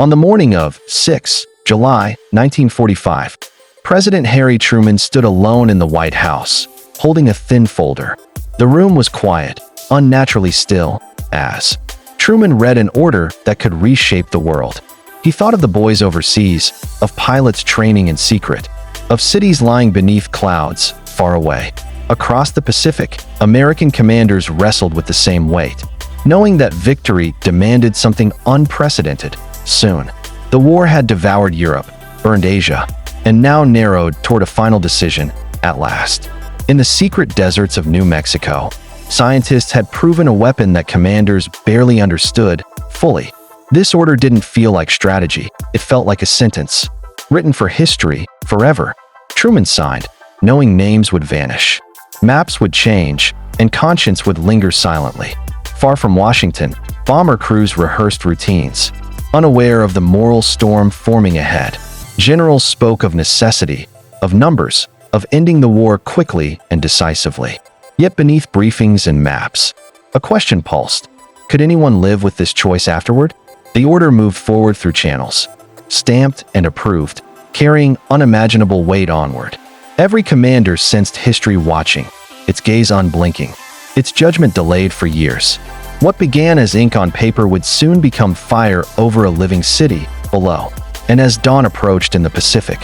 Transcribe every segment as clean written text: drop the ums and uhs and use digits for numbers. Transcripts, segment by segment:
On the morning of 6 July 1945, President Harry Truman stood alone in the White House, holding a thin folder. The room was quiet, unnaturally still, as Truman read an order that could reshape the world. He thought of the boys overseas, of pilots training in secret, of cities lying beneath clouds, far away. Across the Pacific, American commanders wrestled with the same weight, knowing that victory demanded something unprecedented. Soon, the war had devoured Europe, burned Asia, and now narrowed toward a final decision, at last. In the secret deserts of New Mexico, scientists had proven a weapon that commanders barely understood fully. This order didn't feel like strategy, it felt like a sentence, written for history, forever. Truman signed, knowing names would vanish, maps would change, and conscience would linger silently. Far from Washington, bomber crews rehearsed routines, unaware of the moral storm forming ahead. Generals spoke of necessity, of numbers, of ending the war quickly and decisively. Yet beneath briefings and maps, a question pulsed. Could anyone live with this choice afterward? The order moved forward through channels, stamped and approved, carrying unimaginable weight onward. Every commander sensed history watching, its gaze unblinking, its judgment delayed for years. What began as ink on paper would soon become fire over a living city below. And as dawn approached in the Pacific,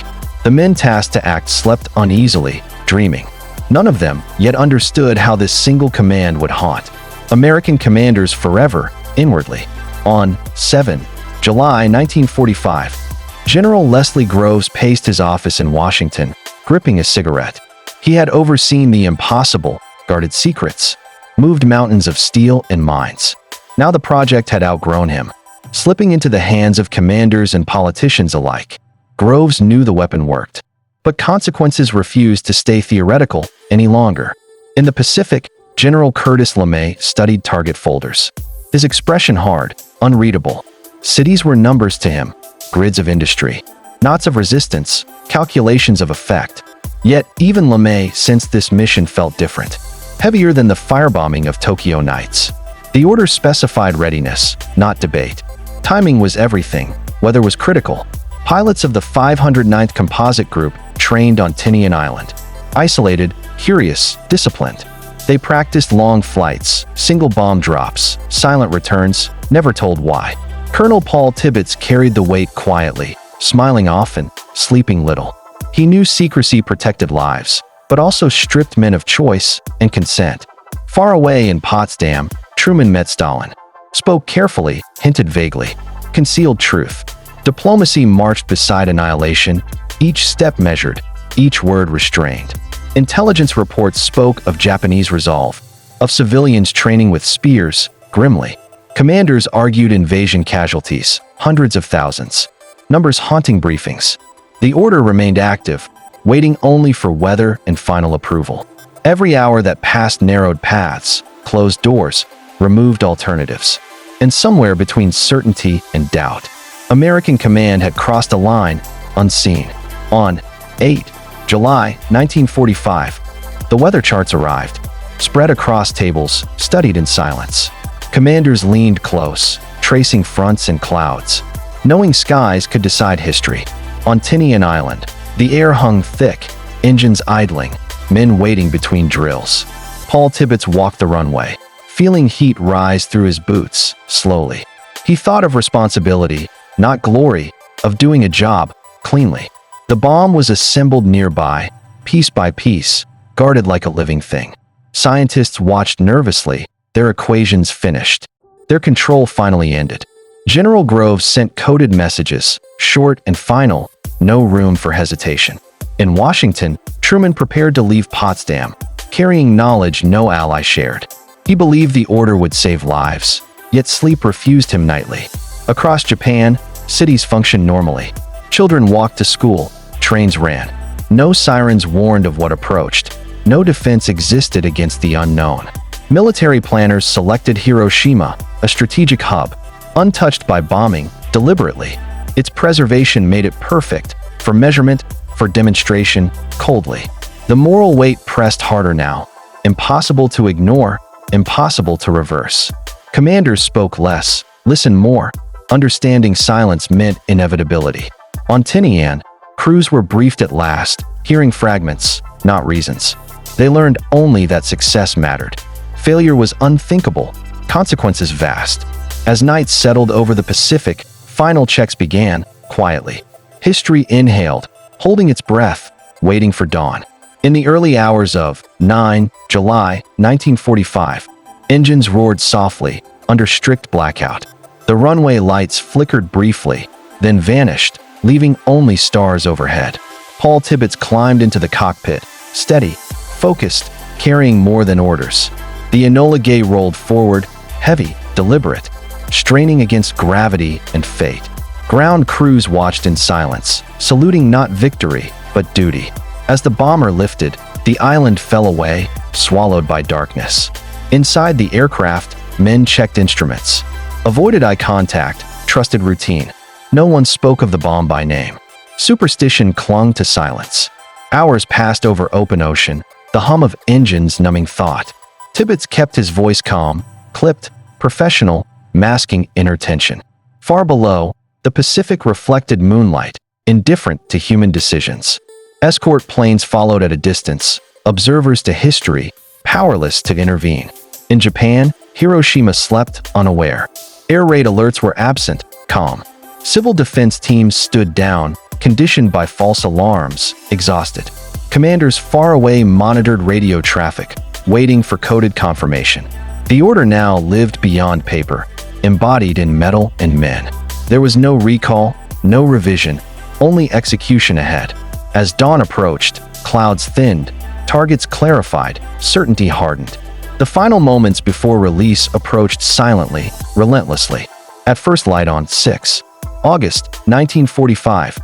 the men tasked to act slept uneasily, dreaming. None of them yet understood how this single command would haunt American commanders forever, inwardly. On 7 July 1945, General Leslie Groves paced his office in Washington, gripping a cigarette. He had overseen the impossible, guarded secrets, moved mountains of steel and mines. Now the project had outgrown him, slipping into the hands of commanders and politicians alike. Groves knew the weapon worked, but consequences refused to stay theoretical any longer. In the Pacific, General Curtis LeMay studied target folders. His expression hard, unreadable. Cities were numbers to him, grids of industry, knots of resistance, calculations of effect. Yet even LeMay sensed this mission felt different, heavier than the firebombing of Tokyo nights. The order specified readiness, not debate. Timing was everything, weather was critical. Pilots of the 509th Composite Group trained on Tinian Island. Isolated, curious, disciplined. They practiced long flights, single bomb drops, silent returns, never told why. Colonel Paul Tibbets carried the weight quietly, smiling often, sleeping little. He knew secrecy protected lives, but also stripped men of choice and consent. Far away in Potsdam, Truman met Stalin. Spoke carefully, hinted vaguely, concealed truth. Diplomacy marched beside annihilation, each step measured, each word restrained. Intelligence reports spoke of Japanese resolve, of civilians training with spears, grimly. Commanders argued invasion casualties, hundreds of thousands. Numbers haunting briefings. The order remained active, waiting only for weather and final approval. Every hour that passed narrowed paths, closed doors, removed alternatives. And somewhere between certainty and doubt, American command had crossed a line, unseen. On 8 July 1945, the weather charts arrived, spread across tables, studied in silence. Commanders leaned close, tracing fronts and clouds, knowing skies could decide history. On Tinian Island, the air hung thick, engines idling, men waiting between drills. Paul Tibbets walked the runway, feeling heat rise through his boots, slowly. He thought of responsibility, not glory, of doing a job, cleanly. The bomb was assembled nearby, piece by piece, guarded like a living thing. Scientists watched nervously, their equations finished. Their control finally ended. General Groves sent coded messages, short and final, no room for hesitation. In Washington, Truman prepared to leave Potsdam, carrying knowledge no ally shared. He believed the order would save lives, yet sleep refused him nightly. Across Japan, cities functioned normally. Children walked to school, trains ran. No sirens warned of what approached. No defense existed against the unknown. Military planners selected Hiroshima, a strategic hub, untouched by bombing, deliberately. Its preservation made it perfect, for measurement, for demonstration, coldly. The moral weight pressed harder now. Impossible to ignore, impossible to reverse. Commanders spoke less, listened more. Understanding silence meant inevitability. On Tinian, crews were briefed at last, hearing fragments, not reasons. They learned only that success mattered. Failure was unthinkable, consequences vast. As night settled over the Pacific, final checks began, quietly. History inhaled, holding its breath, waiting for dawn. In the early hours of 9 July 1945, engines roared softly, under strict blackout. The runway lights flickered briefly, then vanished, leaving only stars overhead. Paul Tibbets climbed into the cockpit, steady, focused, carrying more than orders. The Enola Gay rolled forward, heavy, deliberate, straining against gravity and fate. Ground crews watched in silence, saluting not victory, but duty. As the bomber lifted, the island fell away, swallowed by darkness. Inside the aircraft, men checked instruments. Avoided eye contact, trusted routine. No one spoke of the bomb by name. Superstition clung to silence. Hours passed over open ocean, the hum of engines numbing thought. Tibbets kept his voice calm, clipped, professional, masking inner tension. Far below, the Pacific reflected moonlight, indifferent to human decisions. Escort planes followed at a distance, observers to history, powerless to intervene. In Japan, Hiroshima slept unaware. Air raid alerts were absent, calm. Civil defense teams stood down, conditioned by false alarms, exhausted. Commanders far away monitored radio traffic, waiting for coded confirmation. The order now lived beyond paper, embodied in metal and men. There was no recall, no revision, only execution ahead. As dawn approached, clouds thinned, targets clarified, certainty hardened. The final moments before release approached silently, relentlessly. At first light on 6 August 1945,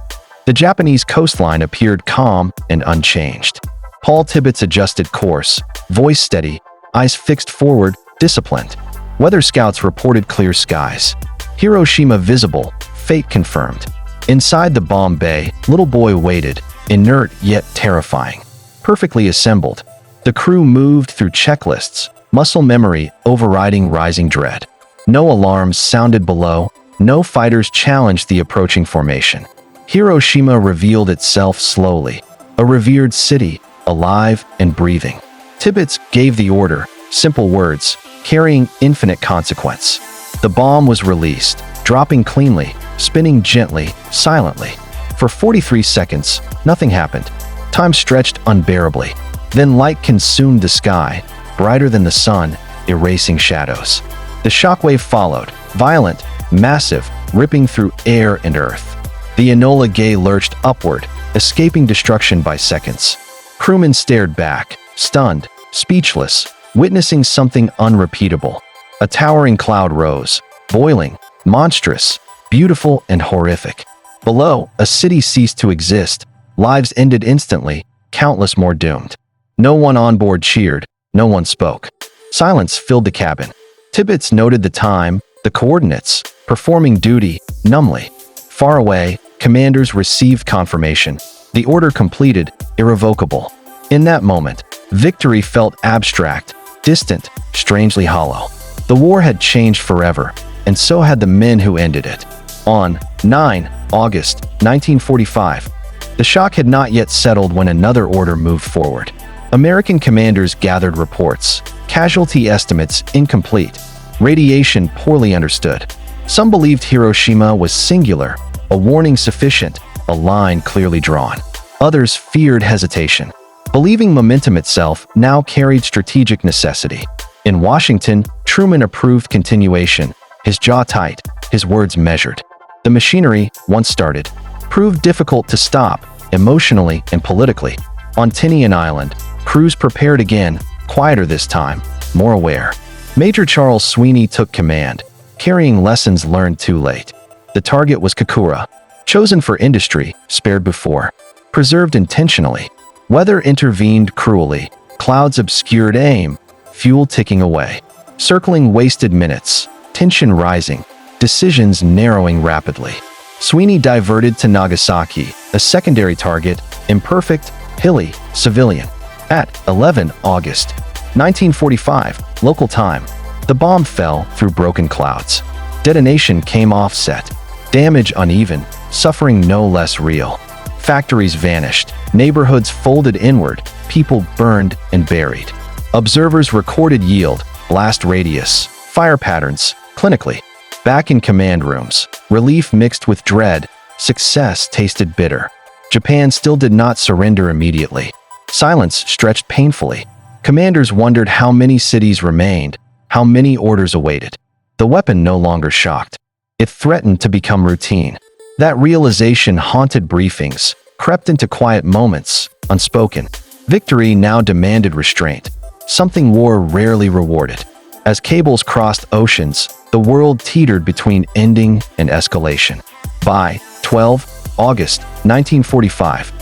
the Japanese coastline appeared calm and unchanged. Paul Tibbets adjusted course, voice steady, eyes fixed forward, disciplined. Weather scouts reported clear skies. Hiroshima visible, fate confirmed. Inside the bomb bay, little boy waited, inert yet terrifying. Perfectly assembled. The crew moved through checklists, muscle memory overriding rising dread. No alarms sounded below, no fighters challenged the approaching formation. Hiroshima revealed itself slowly, a revered city, alive and breathing. Tibbets gave the order, simple words, carrying infinite consequence. The bomb was released, dropping cleanly, spinning gently, silently. For 43 seconds, nothing happened. Time stretched unbearably. Then light consumed the sky, brighter than the sun, erasing shadows. The shockwave followed, violent, massive, ripping through air and earth. The Enola Gay lurched upward, escaping destruction by seconds. Crewmen stared back, stunned, speechless, witnessing something unrepeatable. A towering cloud rose, boiling, monstrous, beautiful and horrific. Below, a city ceased to exist, lives ended instantly, countless more doomed. No one on board cheered, no one spoke. Silence filled the cabin. Tibbets noted the time, the coordinates, performing duty, numbly. Far away, commanders received confirmation. The order completed, irrevocable. In that moment, victory felt abstract, distant, strangely hollow. The war had changed forever, and so had the men who ended it. On 9 August 1945, the shock had not yet settled when another order moved forward. American commanders gathered reports, casualty estimates incomplete, radiation poorly understood. Some believed Hiroshima was singular, a warning sufficient, a line clearly drawn. Others feared hesitation. Believing momentum itself now carried strategic necessity. In Washington, Truman approved continuation, his jaw tight, his words measured. The machinery, once started, proved difficult to stop, emotionally and politically. On Tinian Island, crews prepared again, quieter this time, more aware. Major Charles Sweeney took command, carrying lessons learned too late. The target was Kokura, chosen for industry, spared before, preserved intentionally. Weather intervened cruelly, clouds obscured aim, fuel ticking away. Circling wasted minutes, tension rising, decisions narrowing rapidly. Sweeney diverted to Nagasaki, a secondary target, imperfect, hilly, civilian. At 11 August 1945, local time, the bomb fell through broken clouds. Detonation came offset. Damage uneven, suffering no less real. Factories vanished, neighborhoods folded inward, people burned and buried. Observers recorded yield, blast radius, fire patterns, clinically. Back in command rooms, relief mixed with dread, success tasted bitter. Japan still did not surrender immediately. Silence stretched painfully. Commanders wondered how many cities remained, how many orders awaited. The weapon no longer shocked. It threatened to become routine. That realization haunted briefings, crept into quiet moments, unspoken. Victory now demanded restraint, something war rarely rewarded. As cables crossed oceans, the world teetered between ending and escalation. By 12 August 1945,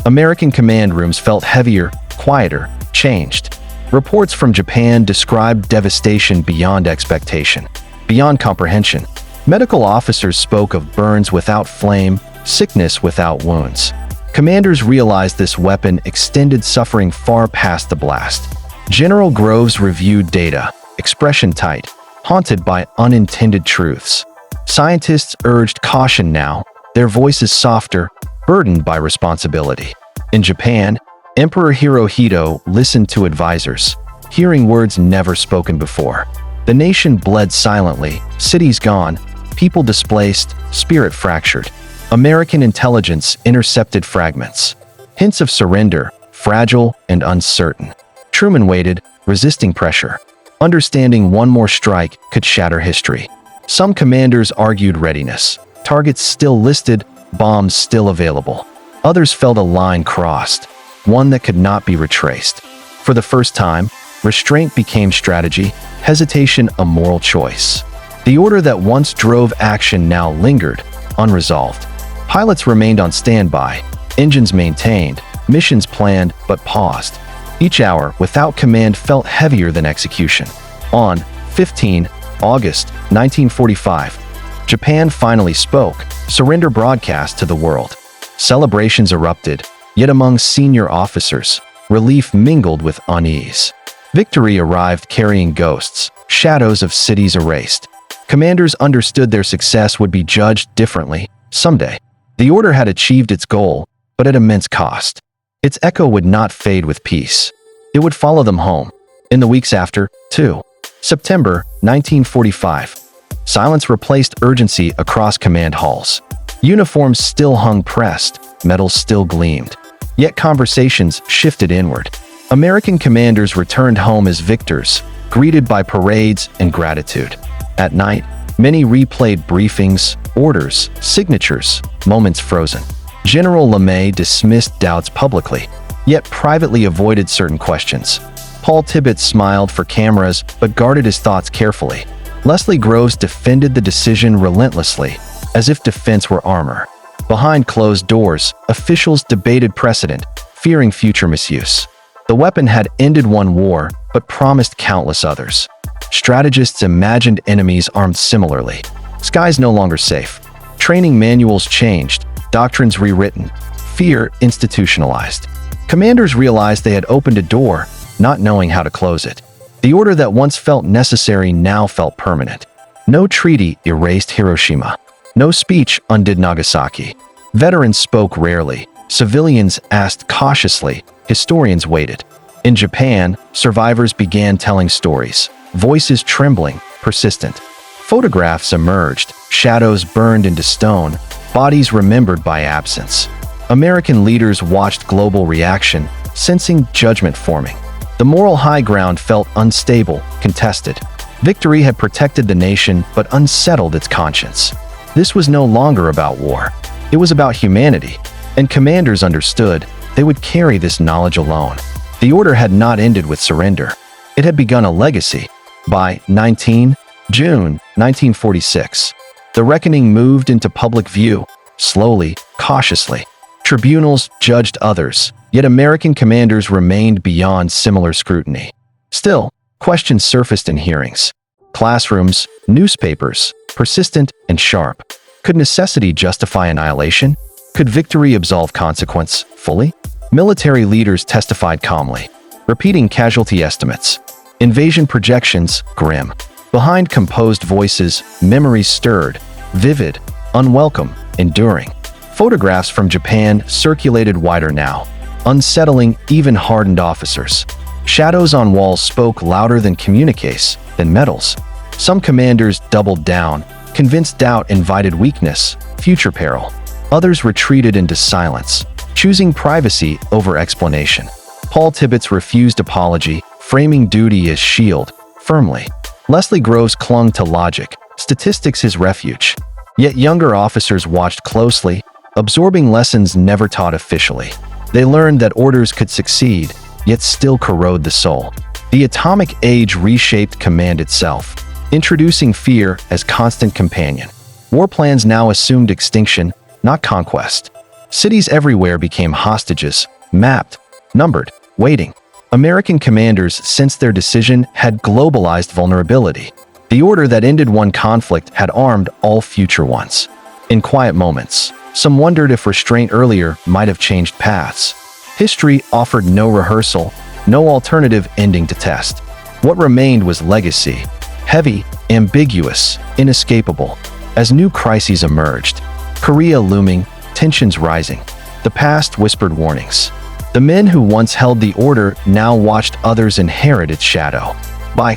American command rooms felt heavier, quieter, changed. Reports from Japan described devastation beyond expectation, beyond comprehension. Medical officers spoke of burns without flame, sickness without wounds. Commanders realized this weapon extended suffering far past the blast. General Groves reviewed data, expression tight, haunted by unintended truths. Scientists urged caution now, their voices softer, burdened by responsibility. In Japan, Emperor Hirohito listened to advisors, hearing words never spoken before. The nation bled silently, cities gone, people displaced, spirit fractured. American intelligence intercepted fragments. Hints of surrender, fragile and uncertain. Truman waited, resisting pressure. Understanding one more strike could shatter history. Some commanders argued readiness. Targets still listed, bombs still available. Others felt a line crossed, one that could not be retraced. For the first time, restraint became strategy, hesitation a moral choice. The order that once drove action now lingered, unresolved. Pilots remained on standby, engines maintained, missions planned but paused. Each hour without command felt heavier than execution. On 15 August 1945, Japan finally spoke, surrender broadcast to the world. Celebrations erupted, yet among senior officers, relief mingled with unease. Victory arrived carrying ghosts, shadows of cities erased. Commanders understood their success would be judged differently someday. The order had achieved its goal, but at immense cost. Its echo would not fade with peace. It would follow them home. In the weeks after, too. September 1945. Silence replaced urgency across command halls. Uniforms still hung pressed, medals still gleamed. Yet conversations shifted inward. American commanders returned home as victors, greeted by parades and gratitude. At night, many replayed briefings, orders, signatures, moments frozen. General LeMay dismissed doubts publicly, yet privately avoided certain questions. Paul Tibbets smiled for cameras but guarded his thoughts carefully. Leslie Groves defended the decision relentlessly, as if defense were armor. Behind closed doors, officials debated precedent, fearing future misuse. The weapon had ended one war, but promised countless others. Strategists imagined enemies armed similarly. Skies no longer safe. Training manuals changed, doctrines rewritten, fear institutionalized. Commanders realized they had opened a door, not knowing how to close it. The order that once felt necessary now felt permanent. No treaty erased Hiroshima. No speech undid Nagasaki. Veterans spoke rarely. Civilians asked cautiously. Historians waited. In Japan, survivors began telling stories. Voices trembling, persistent. Photographs emerged. Shadows burned into stone. Bodies remembered by absence. American leaders watched global reaction, sensing judgment forming. The moral high ground felt unstable, contested. Victory had protected the nation but unsettled its conscience. This was no longer about war. It was about humanity, and commanders understood they would carry this knowledge alone. The order had not ended with surrender. It had begun a legacy. By 19 June 1946, the reckoning moved into public view, slowly, cautiously. Tribunals judged others, yet American commanders remained beyond similar scrutiny. Still, questions surfaced in hearings. Classrooms, newspapers, persistent and sharp. Could necessity justify annihilation? Could victory absolve consequence fully? Military leaders testified calmly, repeating casualty estimates. Invasion projections, grim. Behind composed voices, memories stirred, vivid, unwelcome, enduring. Photographs from Japan circulated wider now, unsettling even hardened officers. Shadows on walls spoke louder than communiques, than medals. Some commanders doubled down, convinced doubt invited weakness, future peril. Others retreated into silence, choosing privacy over explanation. Paul Tibbets refused apology, framing duty as shield, firmly. Leslie Groves clung to logic, statistics his refuge. Yet younger officers watched closely, absorbing lessons never taught officially. They learned that orders could succeed, yet still corrode the soul. The atomic age reshaped command itself, introducing fear as constant companion. War plans now assumed extinction, not conquest. Cities everywhere became hostages, mapped, numbered, waiting. American commanders sensed their decision had globalized vulnerability. The order that ended one conflict had armed all future ones. In quiet moments, some wondered if restraint earlier might have changed paths. History offered no rehearsal, no alternative ending to test. What remained was legacy, heavy, ambiguous, inescapable. As new crises emerged, Korea looming, tensions rising, the past whispered warnings. The men who once held the order now watched others inherit its shadow. By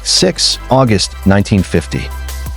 August 1950,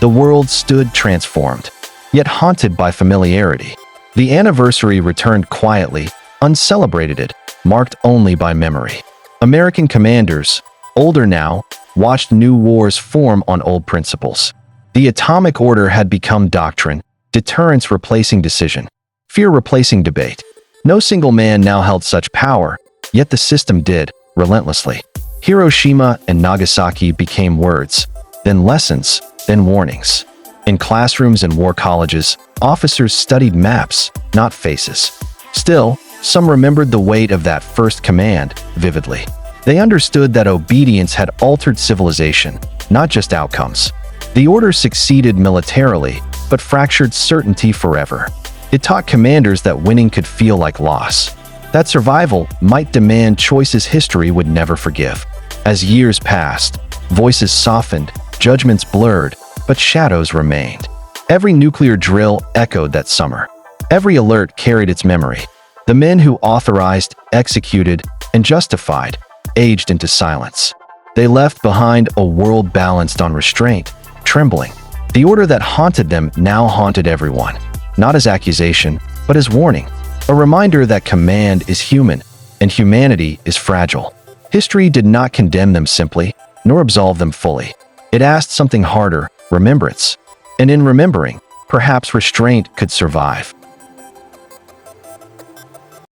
the world stood transformed, yet haunted by familiarity. The anniversary returned quietly, uncelebrated, marked only by memory. American commanders, older now, watched new wars form on old principles. The atomic order had become doctrine, deterrence replacing decision, fear replacing debate. No single man now held such power, yet the system did, relentlessly. Hiroshima and Nagasaki became words, then lessons, then warnings. In classrooms and war colleges, officers studied maps, not faces. Still, some remembered the weight of that first command vividly. They understood that obedience had altered civilization, not just outcomes. The order succeeded militarily, but fractured certainty forever. It taught commanders that winning could feel like loss, that survival might demand choices history would never forgive. As years passed, voices softened, judgments blurred, but shadows remained. Every nuclear drill echoed that summer. Every alert carried its memory. The men who authorized, executed, and justified aged into silence. They left behind a world balanced on restraint, trembling. The order that haunted them now haunted everyone, not as accusation, but as warning. A reminder that command is human, and humanity is fragile. History did not condemn them simply, nor absolve them fully. It asked something harder, remembrance. And in remembering, perhaps restraint could survive.